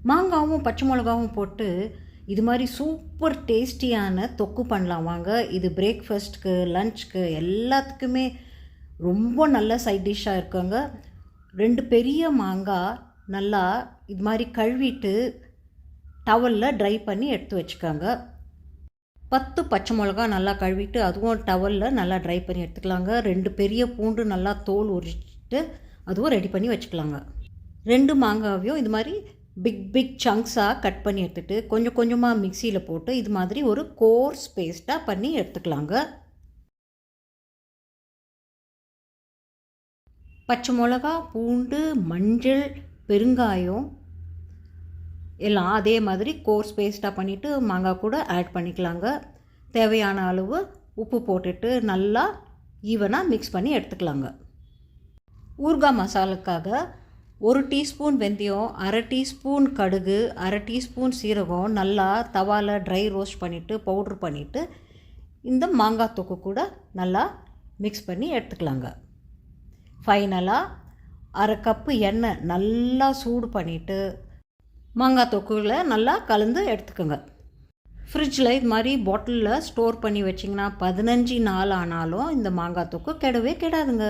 மாங்காவும் பச்சை மிளகாவும் போட்டு இது மாதிரி சூப்பர் டேஸ்டியான தொக்கு பண்ணலாம் வாங்க. இது பிரேக்ஃபாஸ்ட்டுக்கு, லஞ்சுக்கு எல்லாத்துக்குமே ரொம்ப நல்ல சைட் டிஷ்ஷாக இருக்குங்க. 2 பெரிய மாங்காய் நல்லா இது மாதிரி கழுவிட்டு டவலில் ட்ரை பண்ணி எடுத்து வச்சுக்கோங்க. 10 பச்சை மிளகா நல்லா கழுவிட்டு அதுவும் டவலில் நல்லா ட்ரை பண்ணி எடுத்துக்கலாங்க. 2 பெரிய பூண்டு நல்லா தோல் உரிச்சிட்டு அதுவும் ரெடி பண்ணி வச்சுக்கலாங்க. 2 மாங்காவையும் இது மாதிரி பிக் சங்க்ஸாக கட் பண்ணி எடுத்துகிட்டு கொஞ்சம் கொஞ்சமாக மிக்சியில் போட்டு இது மாதிரி ஒரு கோர்ஸ் பேஸ்ட்டாக பண்ணி எடுத்துக்கலாங்க. பச்சை மிளகா, பூண்டு, மஞ்சள், பெருங்காயம் எல்லாம் அதே மாதிரி கோர்ஸ் பேஸ்ட்டாக பண்ணிவிட்டு மாங்காய் கூட ஆட் பண்ணிக்கலாங்க. தேவையான அளவு உப்பு போட்டுட்டு நல்லா ஈவனாக மிக்ஸ் பண்ணி எடுத்துக்கலாங்க. ஊறுகாய் மசாலுக்காக 1 டீஸ்பூன் வெந்தயம், 1/2 டீஸ்பூன் கடுகு, 1/2 டீஸ்பூன் சீரகம் நல்லா தவாவில் ட்ரை ரோஸ்ட் பண்ணிவிட்டு பவுட்ரு பண்ணிவிட்டு இந்த மாங்காய் தொக்கு கூட நல்லா மிக்ஸ் பண்ணி எடுத்துக்கலாங்க. ஃபைனலாக 1/2 கப்பு எண்ணெய் நல்லா சூடு பண்ணிவிட்டு மாங்காய் தொக்குல நல்லா கலந்து எடுத்துக்கோங்க. ஃப்ரிட்ஜில் இது மாதிரி பாட்டிலில் ஸ்டோர் பண்ணி வச்சிங்கன்னா 15 நாள் ஆனாலும் இந்த மாங்காய் தொக்கு கெடவே கெடாதுங்க.